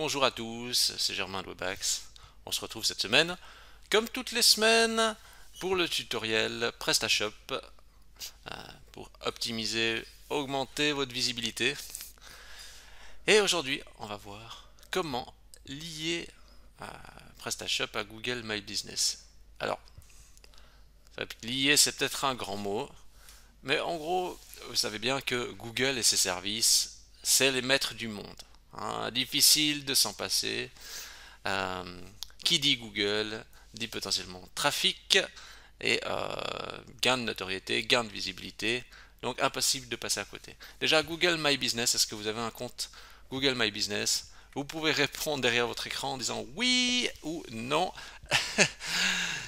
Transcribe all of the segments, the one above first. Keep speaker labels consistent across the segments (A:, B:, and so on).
A: bonjour à tous, c'est Germain de Webax. On se retrouve cette semaine, comme toutes les semaines, pour le tutoriel PrestaShop pour optimiser, augmenter votre visibilité. Et aujourd'hui, on va voir comment lier PrestaShop à Google My Business. Alors, lier, c'est peut-être un grand mot, mais en gros, vous savez bien que Google et ses services, c'est les maîtres du monde. Difficile de s'en passer. Qui dit Google dit potentiellement trafic et gain de notoriété, gain de visibilité. Donc impossible de passer à côté. Déjà Google My Business, est-ce que vous avez un compte Google My Business? Vous pouvez répondre derrière votre écran en disant oui ou non.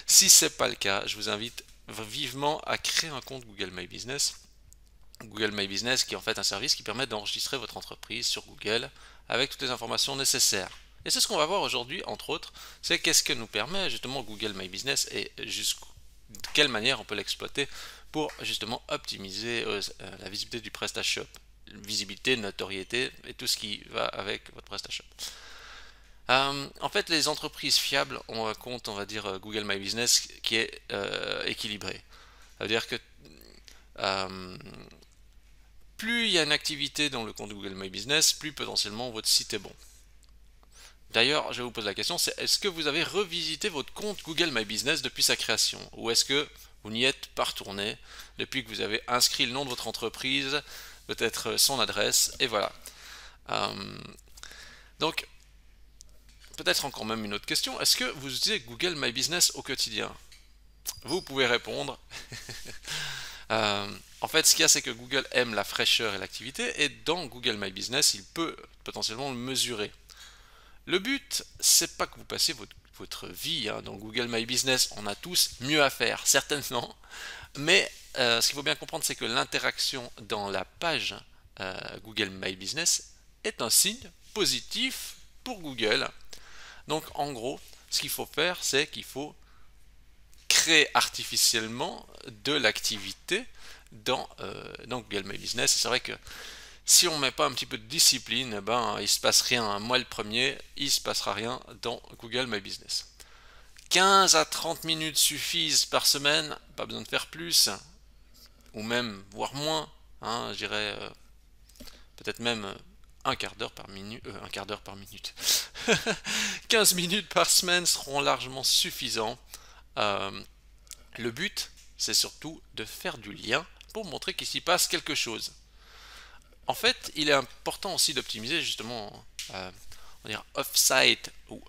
A: Si ce n'est pas le cas, je vous invite vivement à créer un compte Google My Business. Google My Business qui est en fait un service qui permet d'enregistrer votre entreprise sur Google avec toutes les informations nécessaires. Et c'est ce qu'on va voir aujourd'hui, entre autres, c'est qu'est-ce que nous permet justement Google My Business et de quelle manière on peut l'exploiter pour justement optimiser la visibilité du PrestaShop, visibilité, notoriété et tout ce qui va avec votre PrestaShop. En fait, les entreprises fiables ont un compte, on va dire, Google My Business qui est équilibré. Ça veut dire que plus il y a une activité dans le compte Google My Business, plus potentiellement votre site est bon. D'ailleurs, je vais vous poser la question, c'est est-ce que vous avez revisité votre compte Google My Business depuis sa création? Ou est-ce que vous n'y êtes pas retourné depuis que vous avez inscrit le nom de votre entreprise, peut-être son adresse, et voilà. Donc, peut-être encore même une autre question, est-ce que vous utilisez Google My Business au quotidien? Vous pouvez répondre. En fait, ce qu'il y a, c'est que Google aime la fraîcheur et l'activité, et dans Google My Business, il peut potentiellement le mesurer. Le but, c'est pas que vous passiez votre vie dans Google My Business. On a tous mieux à faire, certainement. Mais ce qu'il faut bien comprendre, c'est que l'interaction dans la page Google My Business est un signe positif pour Google. Donc, en gros, ce qu'il faut faire, c'est qu'il faut créer artificiellement de l'activité dans Google My Business. C'est vrai que si on ne met pas un petit peu de discipline, il ne se passe rien. Moi le premier, il ne se passera rien dans Google My Business. 15 à 30 minutes suffisent par semaine, pas besoin de faire plus, ou même, voire moins, je dirais peut-être même un quart d'heure par minute, 15 minutes par semaine seront largement suffisants. Le but, c'est surtout de faire du lien pour montrer qu'il s'y passe quelque chose. En fait, il est important aussi d'optimiser justement on va dire off-site ou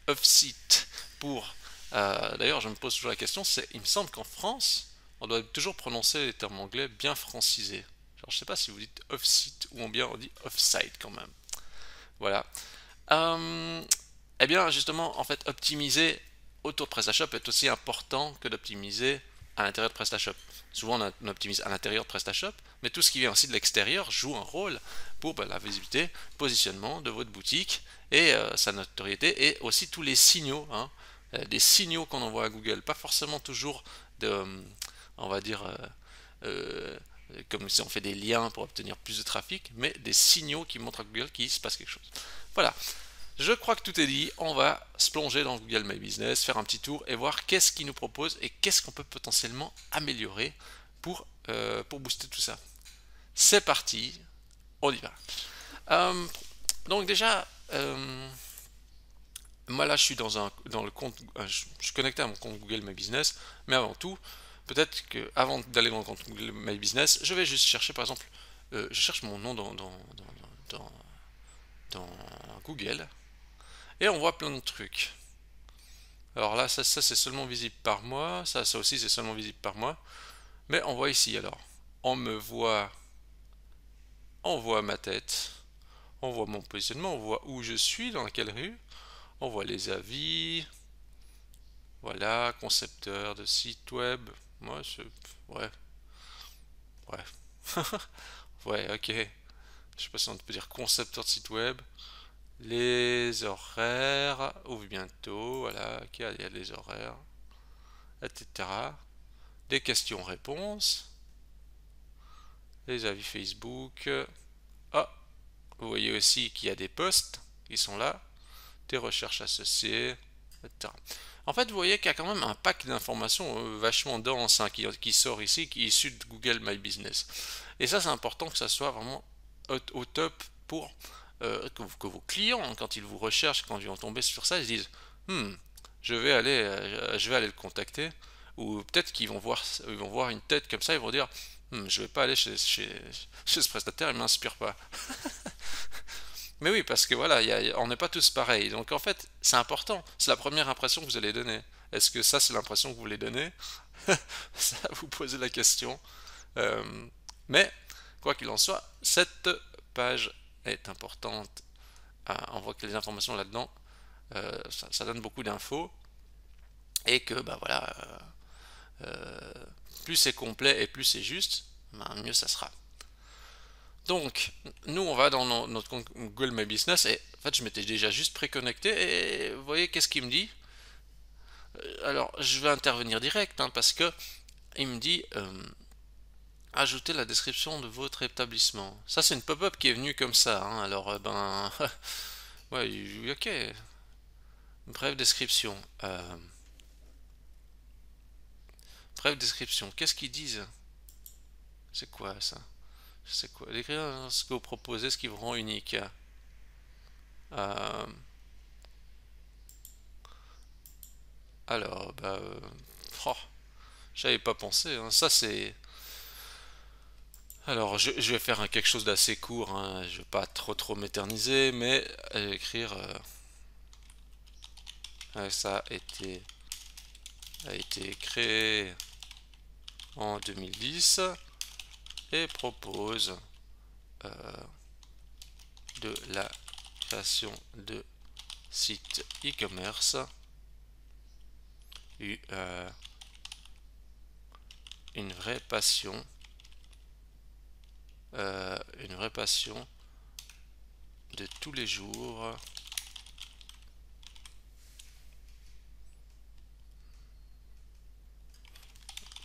A: off-site pour... D'ailleurs, je me pose toujours la question, il me semble qu'en France, on doit toujours prononcer les termes anglais bien francisés. Genre, je ne sais pas si vous dites off-site ou bien on dit off-site quand même. Voilà. Eh bien, justement, en fait, optimiser autour de PrestaShop est aussi important que d'optimiser à l'intérieur de PrestaShop. Souvent, on optimise à l'intérieur de PrestaShop, mais tout ce qui vient aussi de l'extérieur joue un rôle pour la visibilité, positionnement de votre boutique et sa notoriété et aussi tous les signaux, des signaux qu'on envoie à Google. Pas forcément toujours de, on va dire, comme si on fait des liens pour obtenir plus de trafic, mais des signaux qui montrent à Google qu'il se passe quelque chose. Voilà. Je crois que tout est dit, on va se plonger dans Google My Business, faire un petit tour et voir qu'est-ce qu'il nous propose et qu'est-ce qu'on peut potentiellement améliorer pour booster tout ça. C'est parti, on y va. Donc déjà, moi là je suis dans le compte, je suis connecté à mon compte Google My Business, mais avant tout, peut-être que avant d'aller dans le compte Google My Business, je vais juste chercher par exemple, je cherche mon nom dans Google. Et on voit plein de trucs. Alors là, ça c'est seulement visible par moi. Ça aussi, c'est seulement visible par moi. Mais on voit ici, alors. On me voit. On voit ma tête. On voit mon positionnement. On voit où je suis, dans quelle rue. On voit les avis. Voilà, concepteur de site web. Moi, ouais. Ouais. Ouais, ok. Je sais pas si on peut dire concepteur de site web. Les horaires, ouvre bientôt, voilà, il y a les horaires, etc. Des questions-réponses, les avis Facebook. Ah, vous voyez aussi qu'il y a des posts qui sont là. tes recherches associées, etc. En fait, vous voyez qu'il y a quand même un pack d'informations vachement dense hein, qui sort ici, qui est issu de Google My Business. Et ça, c'est important que ça soit vraiment au top pour que vos clients, quand ils vous recherchent, quand ils vont tomber sur ça, ils se disent hmm, je vais aller le contacter. Ou peut-être qu'ils vont voir une tête comme ça, ils vont dire je vais pas aller chez ce prestataire, il m'inspire pas. Mais oui, parce que voilà, on n'est pas tous pareils. Donc en fait, c'est important. C'est la première impression que vous allez donner. Est-ce que ça, c'est l'impression que vous voulez donner? Ça, vous posez la question. Euh, mais, quoi qu'il en soit, cette page est importante. On voit que les informations là-dedans, ça donne beaucoup d'infos. Et que, bah voilà, plus c'est complet et plus c'est juste, ben, mieux ça sera. Donc, nous, on va dans notre compte Google My Business et en fait, je m'étais déjà juste préconnecté et vous voyez qu'est-ce qu'il me dit? Alors, je vais intervenir direct hein, parce que il me dit ajouter la description de votre établissement. Ça, c'est une pop-up qui est venue comme ça. Hein, alors, ben, ouais, ok. Bref description. Bref description. Qu'est-ce qu'ils disent? C'est quoi ça? C'est quoi? Décrire ce que vous proposez, ce qui vous rend unique. Euh, alors, bah, oh, j'avais pas pensé. Hein. Ça, c'est. Alors, je vais faire quelque chose d'assez court. Hein. Je vais pas trop m'éterniser, mais écrire. Ça a été créé en 2010 et propose de la création de sites e-commerce, une vraie passion de tous les jours.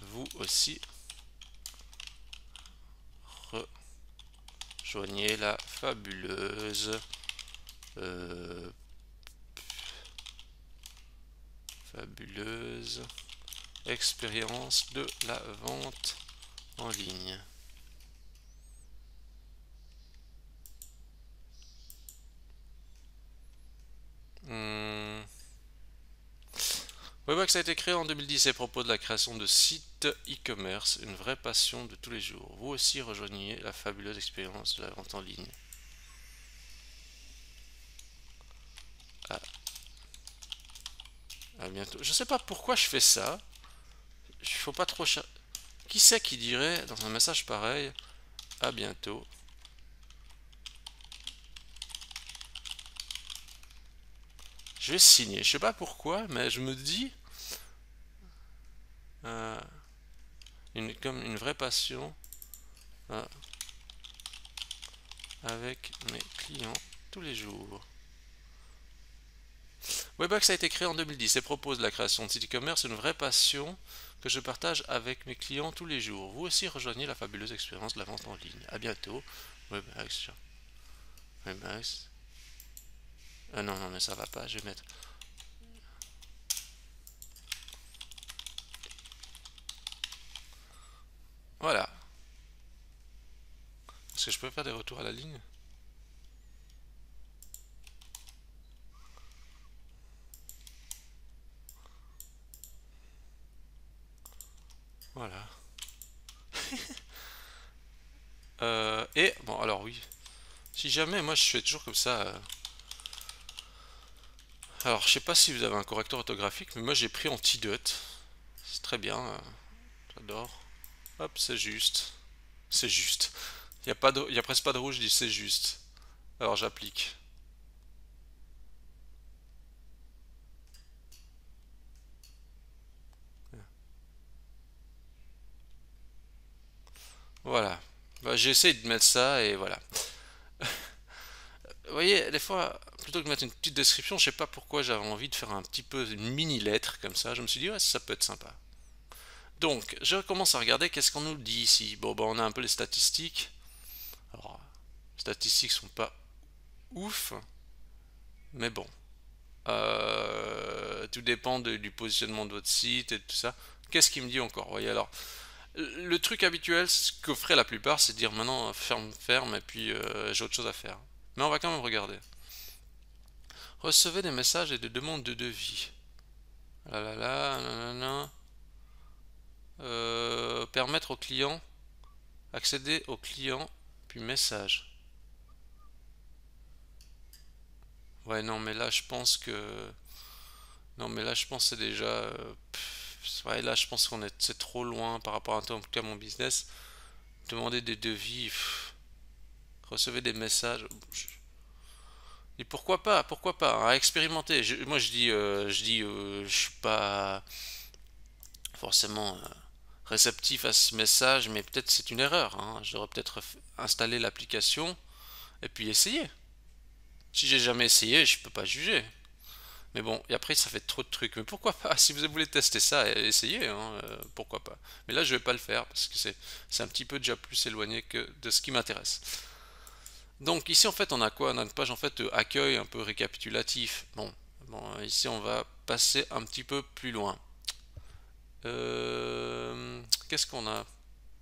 A: Vous aussi rejoignez la fabuleuse expérience de la vente en ligne. Webex a été créé en 2010 et propose la création de sites e-commerce, une vraie passion de tous les jours. Vous aussi rejoignez la fabuleuse expérience de la vente en ligne. À bientôt. Je sais pas pourquoi je fais ça. Il faut pas trop. Qui c'est qui dirait dans un message pareil à bientôt? Je vais signer. Je sais pas pourquoi, mais je me dis comme une vraie passion avec mes clients tous les jours. Webex a été créé en 2010 et propose la création de sites e-commerce, une vraie passion que je partage avec mes clients tous les jours. Vous aussi rejoignez la fabuleuse expérience de la vente en ligne. À bientôt. Webex. Webex. Non, mais ça va pas. Je vais mettre. Voilà. Est-ce que je peux faire des retours à la ligne? Voilà. Et, bon, alors oui. Si jamais, moi je fais toujours comme ça. Alors, je sais pas si vous avez un correcteur orthographique, mais moi j'ai pris Antidote. C'est très bien. J'adore. Hop, c'est juste. C'est juste. Il y a presque pas de rouge, je dis c'est juste. Alors j'applique. Voilà. Bah, j'ai essayé de mettre ça et voilà. Vous voyez, des fois, plutôt que de mettre une petite description, je sais pas pourquoi j'avais envie de faire un petit peu une mini lettre comme ça. Je me suis dit, ouais, ça peut être sympa. Donc, je commence à regarder qu'est-ce qu'on nous dit ici. Bon, bah, on a un peu les statistiques. Alors, les statistiques sont pas ouf, mais bon. Tout dépend du positionnement de votre site et tout ça. Qu'est-ce qu'il me dit encore? Vous voyez, alors, le truc habituel, ce que ferait la plupart, c'est de dire maintenant ferme, ferme, et puis j'ai autre chose à faire. Mais on va quand même regarder. Recevez des messages et des demandes de devis. Là là là, nanana. Permettre au client, accéder au client, puis message. Ouais, non, mais là, je pense que... Non, mais là, je pense que c'est déjà... ouais, là, je pense qu'on est... C'est trop loin par rapport à, en tout cas, mon business. Demander des devis, recevez des messages. Et pourquoi pas, hein, à expérimenter. Moi, je suis pas forcément réceptif à ce message, mais peut-être c'est une erreur, hein. Je devrais peut-être installer l'application et puis essayer. Si j'ai jamais essayé, je peux pas juger. Mais bon, et après ça fait trop de trucs. Mais pourquoi pas? Si vous voulez tester ça, essayez, hein, pourquoi pas. Mais là, je vais pas le faire parce que c'est un petit peu déjà plus éloigné que de ce qui m'intéresse. Donc ici en fait on a quoi? On a une page en fait accueil un peu récapitulatif. Bon, ici on va passer un petit peu plus loin. Qu'est-ce qu'on a?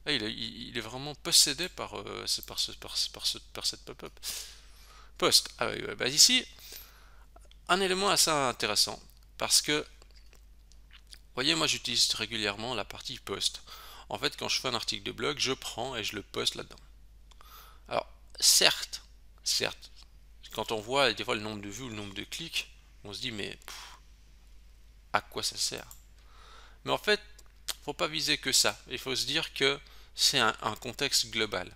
A: Ah, il est vraiment possédé par cette pop-up. Post. Ah oui, ouais, bah ici, un élément assez intéressant. Parce que, vous voyez, moi j'utilise régulièrement la partie post. En fait, quand je fais un article de blog, je prends et je le poste là-dedans. Alors, certes, quand on voit des fois le nombre de vues ou le nombre de clics, on se dit, mais à quoi ça sert? Mais en fait, faut pas viser que ça. Il faut se dire que c'est un contexte global.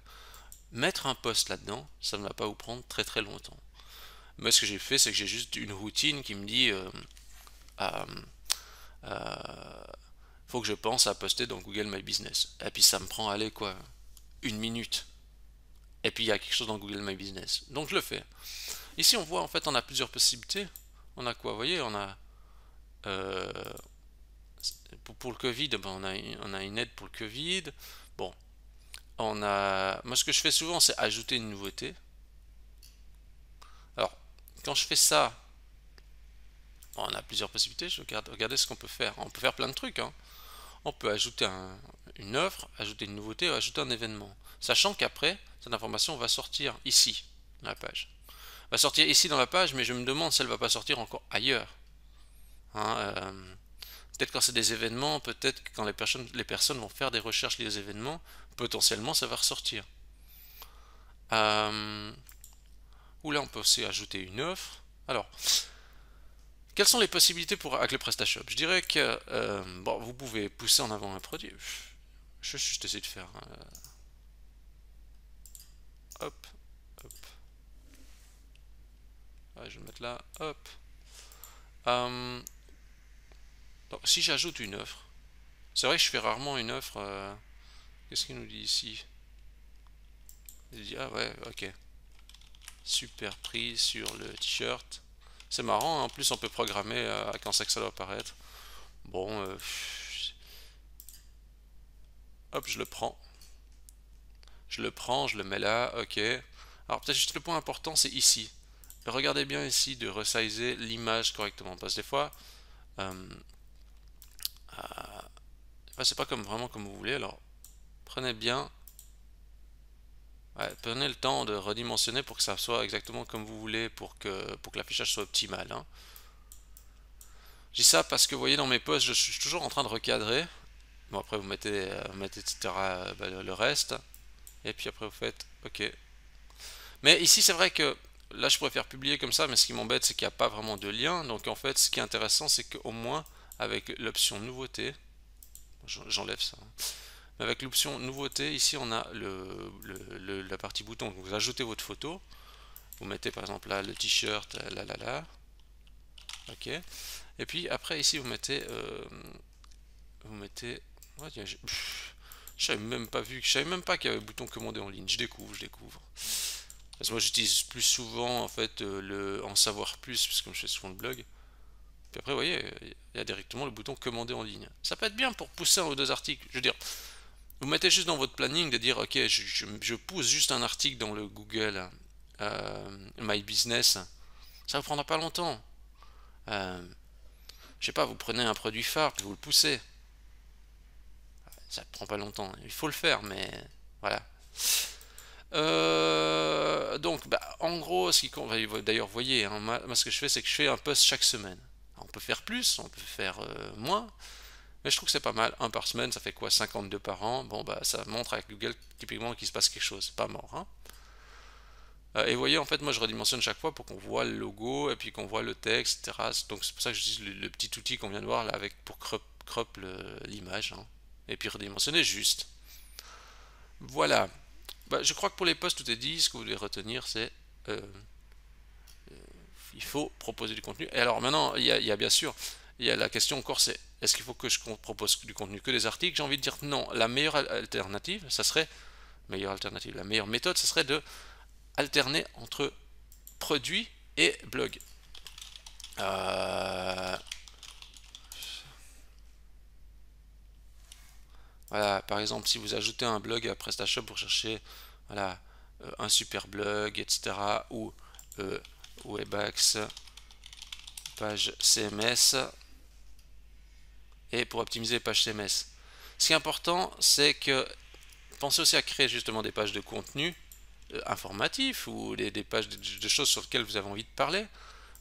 A: Mettre un post là-dedans, ça ne va pas vous prendre très très longtemps. Moi, ce que j'ai fait, c'est que j'ai juste une routine qui me dit euh, euh, faut que je pense à poster dans Google My Business. Et puis ça me prend, allez quoi, une minute. Et puis il y a quelque chose dans Google My Business. Donc je le fais. Ici, on voit en fait, on a plusieurs possibilités. On a quoi? Vous voyez, on a euh, pour le Covid, ben, on a une aide pour le Covid. Bon, moi ce que je fais souvent, c'est ajouter une nouveauté. Alors, quand je fais ça, bon, on a plusieurs possibilités. Regardez ce qu'on peut faire. On peut faire plein de trucs, hein. On peut ajouter une offre, ajouter une nouveauté, ou ajouter un événement. Sachant qu'après, cette information va sortir ici, dans la page. Va sortir ici dans la page, mais je me demande si elle va pas sortir encore ailleurs. Hein, peut-être quand c'est des événements, peut-être que quand les personnes vont faire des recherches liées aux événements, potentiellement ça va ressortir. Ou là on peut aussi ajouter une offre. Alors, quelles sont les possibilités avec le PrestaShop? Je dirais que bon, vous pouvez pousser en avant un produit. Je vais juste essayer de faire hop, hop. Ouais, je vais le mettre là, hop. Donc, si j'ajoute une offre, c'est vrai que je fais rarement une offre. Qu'est-ce qu'il nous dit ici? Il dit ah ouais, ok. Super prix sur le t-shirt. C'est marrant, hein. En plus on peut programmer quand c'est que ça doit apparaître. Bon, hop, je le prends. Je le mets là, ok. Alors peut-être juste le point important, c'est ici. Regardez bien ici de resizer l'image correctement. Parce que des fois, euh, c'est pas comme vraiment comme vous voulez. Alors prenez bien, ouais, prenez le temps de redimensionner pour que ça soit exactement comme vous voulez, pour que l'affichage soit optimal, hein. Je dis ça parce que vous voyez dans mes posts, je suis toujours en train de recadrer. Bon après vous mettez etc. Le reste. Et puis après vous faites OK. Mais ici c'est vrai que là je pourrais faire publier comme ça, mais ce qui m'embête c'est qu'il n'y a pas vraiment de lien. Donc en fait ce qui est intéressant c'est qu'au moins avec l'option nouveauté, j'enlève ça, hein. Mais avec l'option nouveauté, ici on a la partie bouton. Donc vous ajoutez votre photo. Vous mettez par exemple là le t-shirt, là. OK. Et puis après ici vous mettez ouais, je savais même pas je savais même pas qu'il y avait le bouton commander en ligne. Je découvre. Parce que moi j'utilise plus souvent en fait le en savoir plus, puisque comme je fais souvent le blog. Puis après vous voyez, il y a directement le bouton commander en ligne. Ça peut être bien pour pousser un ou deux articles. Je veux dire, vous mettez juste dans votre planning de dire ok, je pousse juste un article dans le Google My Business. Ça ne vous prendra pas longtemps. Je sais pas, vous prenez un produit phare puis vous le poussez. Ça prend pas longtemps. Il faut le faire, mais voilà. Donc, bah, en gros, ce qui compte, d'ailleurs, vous voyez, hein, moi, ce que je fais, c'est que je fais un post chaque semaine. Alors, on peut faire plus, on peut faire moins, mais je trouve que c'est pas mal. Un par semaine, ça fait quoi? 52 par an. Bon, bah, ça montre avec Google, typiquement, qu'il se passe quelque chose. C'est pas mort, hein. Et vous voyez, en fait, moi, je redimensionne chaque fois pour qu'on voit le logo et puis qu'on voit le texte, etc. Donc, c'est pour ça que je dis le petit outil qu'on vient de voir là, avec pour crop l'image, hein. Et puis redimensionner juste. Voilà. Bah, je crois que pour les posts, tout est dit. Ce que vous devez retenir, c'est euh, il faut proposer du contenu. Et alors maintenant, il y a bien sûr, il y a la question encore, c'est est-ce qu'il faut que je propose du contenu que des articles? J'ai envie de dire non. La meilleure alternative, ça serait la meilleure méthode, ça serait de alterner entre produit et blog. Voilà, par exemple, si vous ajoutez un blog à PrestaShop pour chercher voilà, un super blog, etc., ou Webax, page CMS, et pour optimiser les pages CMS. Ce qui est important, c'est que pensez aussi à créer justement des pages de contenu informatif ou des pages de choses sur lesquelles vous avez envie de parler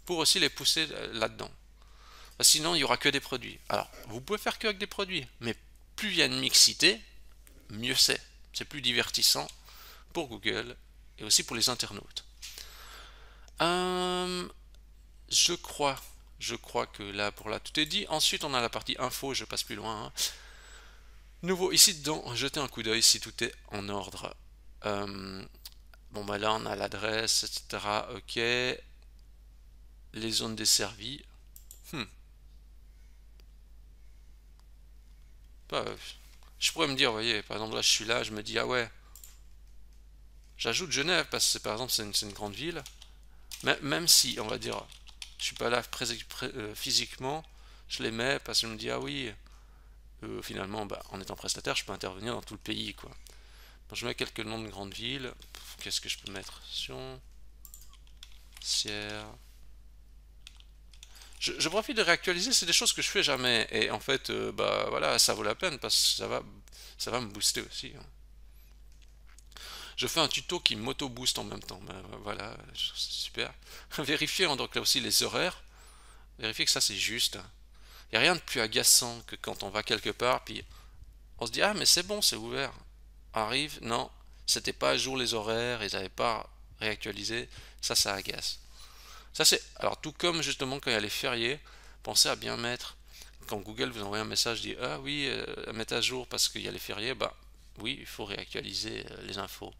A: pour aussi les pousser là-dedans. Sinon, il n'y aura que des produits. Alors, vous pouvez faire que avec des produits, mais plus il y a une mixité, mieux c'est. C'est plus divertissant pour Google et aussi pour les internautes. Je crois que là, pour là, tout est dit. Ensuite, on a la partie info, je passe plus loin, hein. Nouveau, ici dedans, jetez un coup d'œil si tout est en ordre. Bon, bah là, on a l'adresse, etc. Ok. Les zones desservies. Bah, je pourrais me dire, vous voyez, par exemple, là, je suis là, je me dis, ah ouais, j'ajoute Genève parce que, par exemple, c'est une grande ville. Mais, même si, on va dire, je suis pas là physiquement, je les mets parce que je me dis, ah oui, finalement, bah, en étant prestataire, je peux intervenir dans tout le pays, quoi. Donc, je mets quelques noms de grandes villes. Qu'est-ce que je peux mettre? Sion, Sierre. Je profite de réactualiser, c'est des choses que je fais jamais. Et en fait, bah voilà, ça vaut la peine parce que ça va me booster aussi, hein. Je fais un tuto qui m'auto-booste en même temps. Ben, voilà, c'est super. Vérifier donc là aussi les horaires. Vérifier que ça c'est juste. Il n'y a rien de plus agaçant que quand on va quelque part, puis on se dit ah mais c'est bon, c'est ouvert. Arrive, non, c'était pas à jour les horaires, ils n'avaient pas réactualisé. Ça agace. Ça c'est alors tout comme justement quand il y a les fériés, pensez à bien mettre. Quand Google vous envoie un message dit ah oui, mettre à jour parce qu'il y a les fériés, bah oui, il faut réactualiser les infos.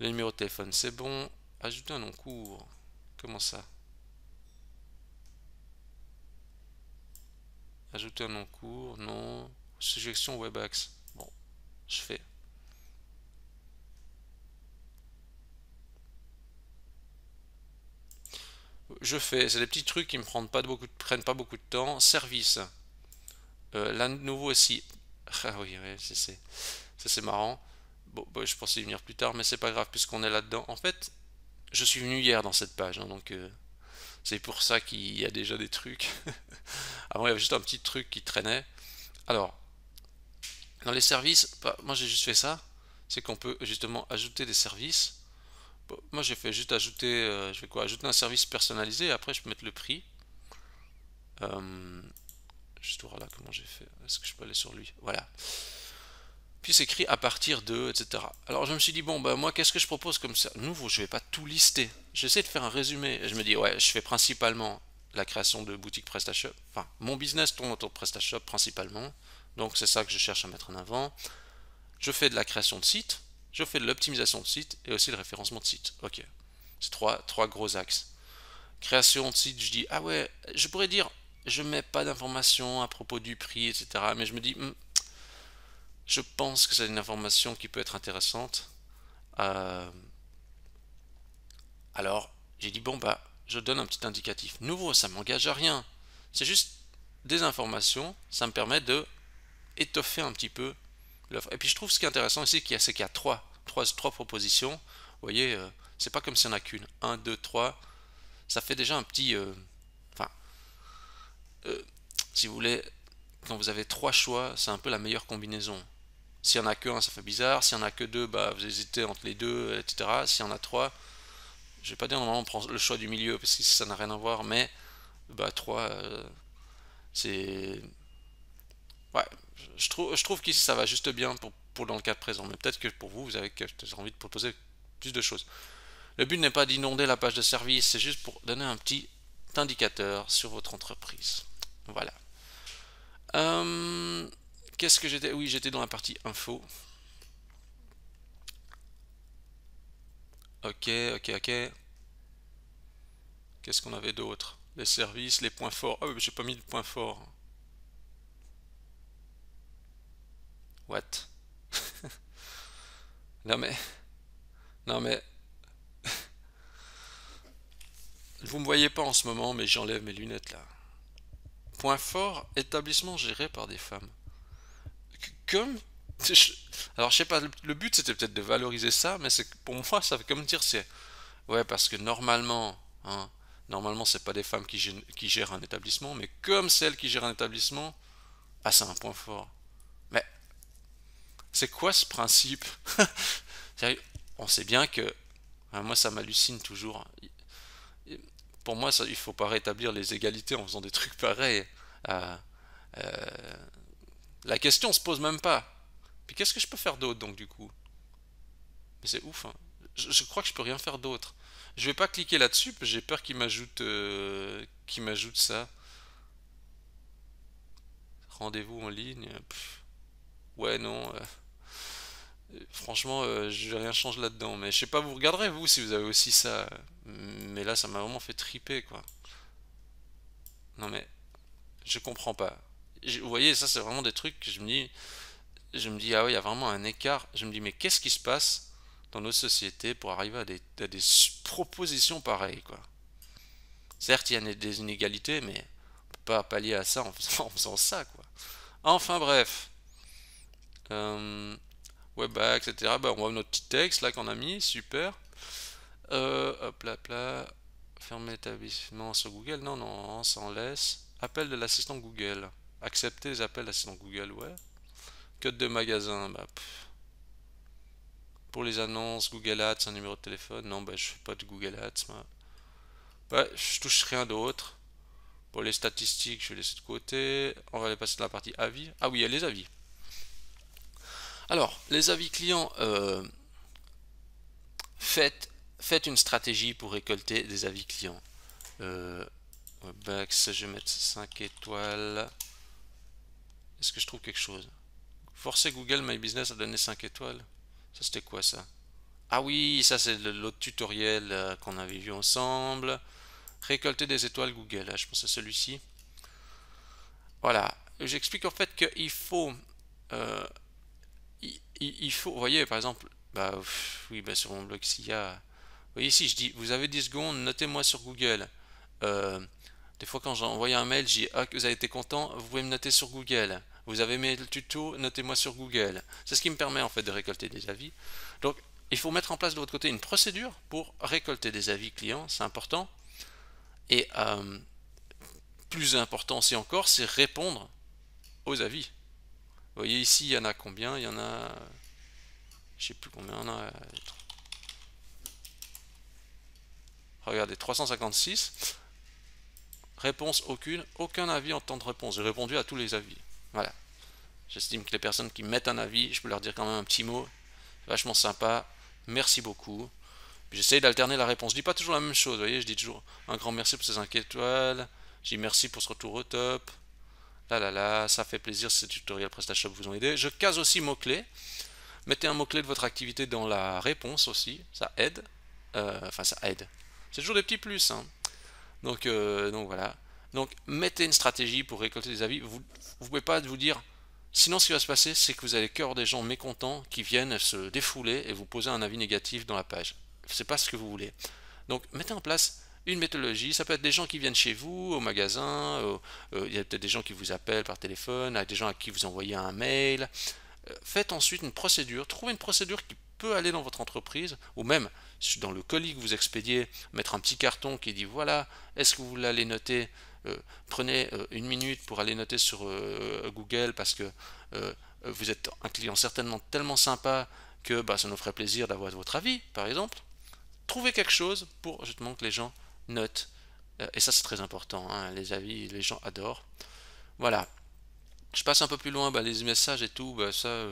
A: Le numéro de téléphone, c'est bon. Ajouter un nom court. Comment ça? Ajouter un nom court, non. Suggestion Webax. Bon, je fais. C'est des petits trucs qui me prennent pas beaucoup de temps. Service. Là, de nouveau aussi. Ah oui, ouais, c'est marrant. Bon, bah, je pensais y venir plus tard, mais c'est pas grave puisqu'on est là-dedans. En fait, je suis venu hier dans cette page, hein, donc c'est pour ça qu'il y a déjà des trucs. Avant, il y avait juste un petit truc qui traînait. Alors, dans les services, bah, moi j'ai juste fait ça. C'est qu'on peut justement ajouter des services. Bon, moi j'ai fait juste ajouter, je fais quoi? Ajouter un service personnalisé et après je peux mettre le prix. Euh, Juste voir là comment j'ai fait. Est-ce que je peux aller sur lui? Voilà. Puis c'est écrit à partir de, etc. Alors je me suis dit, bon, bah moi qu'est-ce que je propose comme ça? Nouveau, je vais pas tout lister. J'essaie de faire un résumé. Et je me dis, ouais, je fais principalement la création de boutiques PrestaShop. Enfin, mon business tourne autour de PrestaShop principalement. Donc c'est ça que je cherche à mettre en avant. Je fais de la création de site, je fais de l'optimisation de site et aussi le référencement de site. Ok, c'est trois gros axes. Création de site, je dis, ah ouais, je pourrais dire, je mets pas d'informations à propos du prix, etc. Mais je me dis, je pense que c'est une information qui peut être intéressante. Euh, alors, j'ai dit, bon, bah, je donne un petit indicatif. Nouveau, ça m'engage à rien. C'est juste des informations, ça me permet de étoffer un petit peu l'offre. Et puis je trouve ce qui est intéressant ici, c'est qu'il y a trois propositions. Vous voyez, c'est pas comme s'il n'y en a qu'une. Un, deux, trois. Ça fait déjà un petit. Enfin, si vous voulez, quand vous avez trois choix, c'est un peu la meilleure combinaison. S'il y en a que un, ça fait bizarre. S'il y en a que deux, bah vous hésitez entre les deux, etc. S'il y en a trois, je vais pas dire normalement on prend le choix du milieu parce que ça n'a rien à voir, mais bah trois, c'est ouais. Je trouve qu'ici ça va juste bien pour dans le cas présent, mais peut-être que pour vous, vous avez envie de proposer plus de choses. Le but n'est pas d'inonder la page de service, c'est juste pour donner un petit indicateur sur votre entreprise. Voilà. Euh, Qu'est-ce que j'étais? Oui, j'étais dans la partie info. Ok, ok, ok. Qu'est-ce qu'on avait d'autre? Les services, les points forts. Oh, j'ai pas mis de points forts. What? Non mais, non mais, vous me voyez pas en ce moment, mais j'enlève mes lunettes là. Point fort, établissement géré par des femmes. Comme, alors je sais pas, le but c'était peut-être de valoriser ça, mais c'est pour moi ça veut comme dire c'est, ouais parce que normalement, hein, normalement c'est pas des femmes qui gèrent un établissement, mais comme celles qui gèrent un établissement, ah c'est un point fort. Mais c'est quoi ce principe? Sérieux, on sait bien que, hein, moi ça m'hallucine toujours. Pour moi, ça, il faut pas rétablir les égalités en faisant des trucs pareils. Euh, euh, la question se pose même pas. Puis qu'est-ce que je peux faire d'autre donc du coup? Mais c'est ouf, hein. Je crois que je peux rien faire d'autre. Je vais pas cliquer là-dessus parce que j'ai peur qu'il m'ajoute ça. Rendez-vous en ligne. Pff, ouais, non. Franchement, je vais rien changer là-dedans. Mais je sais pas, vous regarderez vous si vous avez aussi ça. Mais là, ça m'a vraiment fait triper quoi. Non mais, je comprends pas. Vous voyez, ça c'est vraiment des trucs que je me dis, ah oui, il y a vraiment un écart. Je me dis, mais qu'est-ce qui se passe dans nos sociétés pour arriver à des propositions pareilles, quoi. Certes, il y a des inégalités, mais on peut pas pallier à ça en faisant ça, quoi. Enfin bref. Euh, Webback, etc. Bah, on voit notre petit texte là qu'on a mis, super. Hop là, là. Fermer l'établissement sur Google. Non, non, ça en laisse. Appel de l'assistant Google. Accepter les appels d'assistant Google, ouais. Code de magasin, bah, pour les annonces, Google Ads, un numéro de téléphone. Non, bah, je fais pas de Google Ads, moi. Bah, je touche rien d'autre. Pour les statistiques, je vais laisser de côté. On va aller passer dans la partie avis. Ah oui, il y a les avis. Alors, les avis clients, faites une stratégie pour récolter des avis clients. Webax, je vais mettre 5 étoiles. Est-ce que je trouve quelque chose? Forcer Google My Business à donner 5 étoiles. Ça, c'était quoi ça? Ah oui, ça c'est l'autre tutoriel qu'on avait vu ensemble. Récolter des étoiles Google, je pense à celui-ci. Voilà, j'explique en fait qu'il faut, euh, il faut, vous voyez par exemple, bah oui, bah sur mon blog s'il y a, vous voyez ici je dis, vous avez 10 secondes, notez-moi sur Google. Euh, des fois quand j'envoie un mail, je dis, ah vous avez été content, vous pouvez me noter sur Google. Vous avez aimé le tuto, notez-moi sur Google. C'est ce qui me permet en fait de récolter des avis. Donc il faut mettre en place de votre côté une procédure pour récolter des avis clients, c'est important. Et plus important aussi encore, c'est répondre aux avis. Vous voyez ici, il y en a combien? Il y en a, je sais plus combien il y en a. Regardez, 356. Réponse aucune, aucun avis en temps de réponse. J'ai répondu à tous les avis. Voilà. J'estime que les personnes qui mettent un avis, je peux leur dire quand même un petit mot. Vachement sympa. Merci beaucoup. J'essaye d'alterner la réponse. Je dis pas toujours la même chose, vous voyez, je dis toujours un grand merci pour ces 5 étoiles. Je dis merci pour ce retour au top. Là là là, ça fait plaisir si ces tutoriels PrestaShop vous ont aidé. Je case aussi mots-clés. Mettez un mot-clé de votre activité dans la réponse aussi, ça aide. Enfin, ça aide. C'est toujours des petits plus, hein. Donc voilà. Donc mettez une stratégie pour récolter des avis. Vous ne pouvez pas vous dire. Sinon, ce qui va se passer, c'est que vous allez cœur des gens mécontents qui viennent se défouler et vous poser un avis négatif dans la page. C'est pas ce que vous voulez. Donc mettez en place une méthodologie. Ça peut être des gens qui viennent chez vous, au magasin. Il y a peut-être des gens qui vous appellent par téléphone, des gens à qui vous envoyez un mail. Faites ensuite une procédure. Trouvez une procédure qui peut aller dans votre entreprise, ou même dans le colis que vous expédiez, mettre un petit carton qui dit voilà, est-ce que vous l'allez noter prenez une minute pour aller noter sur Google parce que vous êtes un client certainement tellement sympa que bah, ça nous ferait plaisir d'avoir votre avis, par exemple. Trouvez quelque chose pour justement que les gens notent. Et ça, c'est très important, hein, les avis, les gens adorent. Voilà. Je passe un peu plus loin, bah, les messages et tout, bah, ça,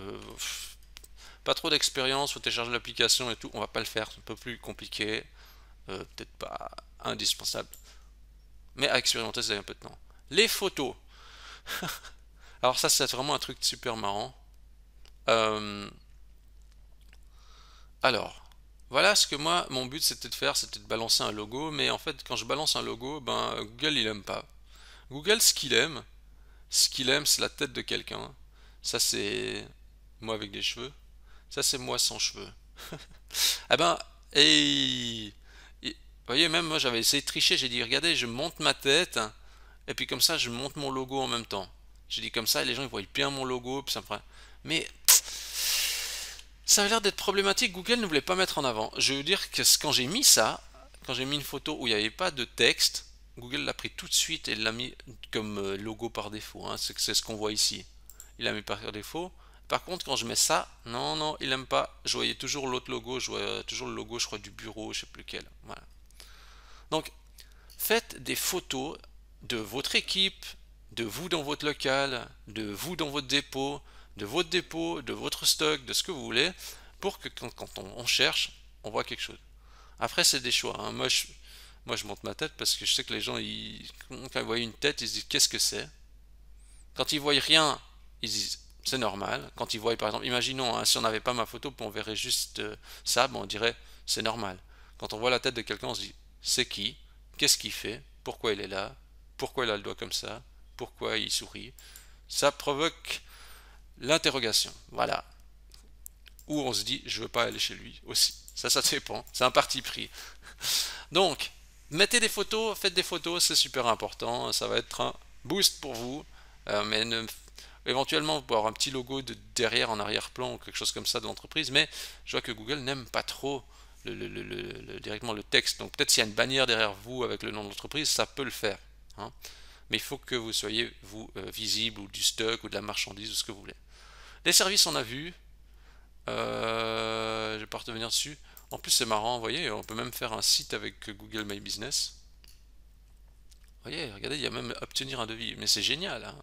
A: pas trop d'expérience, faut télécharger l'application et tout, on va pas le faire, c'est un peu plus compliqué, peut-être pas indispensable, mais à expérimenter, c'est un peu de temps. Les photos. Alors ça, c'est vraiment un truc super marrant. Euh, alors, voilà ce que moi, mon but c'était de faire, c'était de balancer un logo, mais en fait, quand je balance un logo, ben Google il aime pas. Google, ce qu'il aime, c'est la tête de quelqu'un. Ça, c'est moi avec des cheveux. Ça, c'est moi sans cheveux. Ah ben, vous voyez, même moi j'avais essayé de tricher, j'ai dit, regardez, je monte ma tête, et puis comme ça, je monte mon logo en même temps. J'ai dit comme ça, et les gens ils voient bien mon logo, puis ça me prend. Mais ça a l'air d'être problématique, Google ne voulait pas mettre en avant. Je veux dire que quand j'ai mis ça, quand j'ai mis une photo où il n'y avait pas de texte, Google l'a pris tout de suite et l'a mis comme logo par défaut, hein. C'est ce qu'on voit ici. Il l'a mis par défaut. Par contre, quand je mets ça, non, non, il n'aime pas. Je voyais toujours l'autre logo, je voyais toujours le logo, je crois, du bureau, je sais plus lequel. Voilà. Donc, faites des photos de votre équipe, de vous dans votre local, de vous dans votre dépôt, de votre stock, de ce que vous voulez, pour que quand on cherche, on voit quelque chose. Après, c'est des choix, hein. Moi, je monte ma tête parce que je sais que les gens, quand ils voient une tête, ils se disent qu'est-ce que c'est. Quand ils voient rien, ils disent c'est normal. Quand ils voient, par exemple, imaginons, hein, si on n'avait pas ma photo, on verrait juste ça, bon, on dirait c'est normal. Quand on voit la tête de quelqu'un, on se dit c'est qui, qu'est-ce qu'il fait, pourquoi il est là, pourquoi il a le doigt comme ça, pourquoi il sourit. Ça provoque l'interrogation. Voilà. Ou on se dit je veux pas aller chez lui aussi. Ça dépend. C'est un parti pris. Donc, mettez des photos, faites des photos, c'est super important. Ça va être un boost pour vous. Mais éventuellement, vous pouvez avoir un petit logo derrière en arrière-plan ou quelque chose comme ça de l'entreprise. Mais je vois que Google n'aime pas trop directement le texte. Donc peut-être s'il y a une bannière derrière vous avec le nom de l'entreprise, ça peut le faire, hein. Mais il faut que vous soyez, vous, visible, ou du stock, ou de la marchandise, ou ce que vous voulez. Les services, on a vu. Je vais pas revenir dessus. En plus, c'est marrant, vous voyez, on peut même faire un site avec Google My Business. Vous voyez, regardez, il y a même obtenir un devis. Mais c'est génial, hein.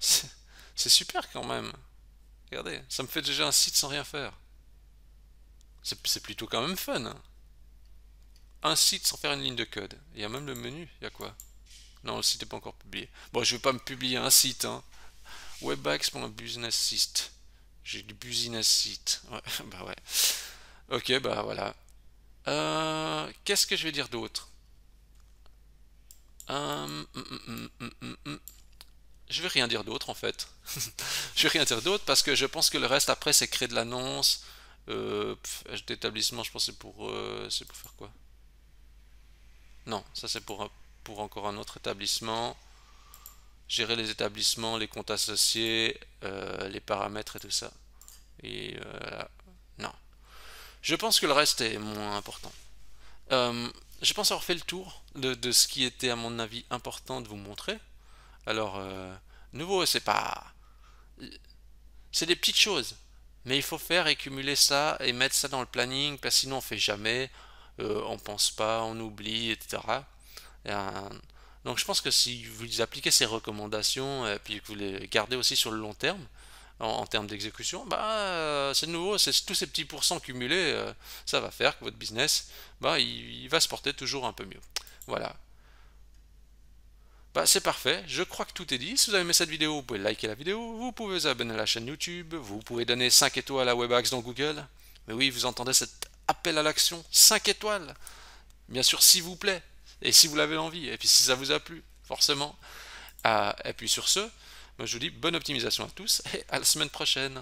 A: C'est super quand même. Regardez, ça me fait déjà un site sans rien faire. C'est plutôt quand même fun, hein. Un site sans faire une ligne de code. Il y a même le menu, il y a quoi? Non, le site n'est pas encore publié. Bon, je vais pas me publier un site, hein. Webax pour un business site. J'ai du business site. Ouais, bah ouais. Ok, bah voilà. Qu'est-ce que je vais dire d'autre? Je vais rien dire d'autre en fait. Je vais rien dire d'autre parce que je pense que le reste après c'est créer de l'annonce. D'établissement, je pense que c'est pour faire quoi? Non, ça c'est pour encore un autre établissement. Gérer les établissements, les comptes associés, les paramètres et tout ça. Et non. Je pense que le reste est moins important. Je pense avoir fait le tour de ce qui était à mon avis important de vous montrer. Alors, nouveau, c'est des petites choses, mais il faut faire et cumuler ça et mettre ça dans le planning, parce que sinon on fait jamais, on pense pas, on oublie, etc. Donc je pense que si vous appliquez ces recommandations et puis que vous les gardez aussi sur le long terme, en termes d'exécution, bah c'est nouveau, c'est tous ces petits pourcents cumulés, ça va faire que votre business, bah il va se porter toujours un peu mieux. Voilà. Bah, c'est parfait, je crois que tout est dit. Si vous avez aimé cette vidéo, vous pouvez liker la vidéo, vous pouvez vous abonner à la chaîne YouTube, vous pouvez donner 5 étoiles à Webax dans Google. Mais oui, vous entendez cet appel à l'action, 5 étoiles. Bien sûr, s'il vous plaît, et si vous l'avez envie, et puis si ça vous a plu, forcément. Et puis sur ce, moi je vous dis bonne optimisation à tous, et à la semaine prochaine.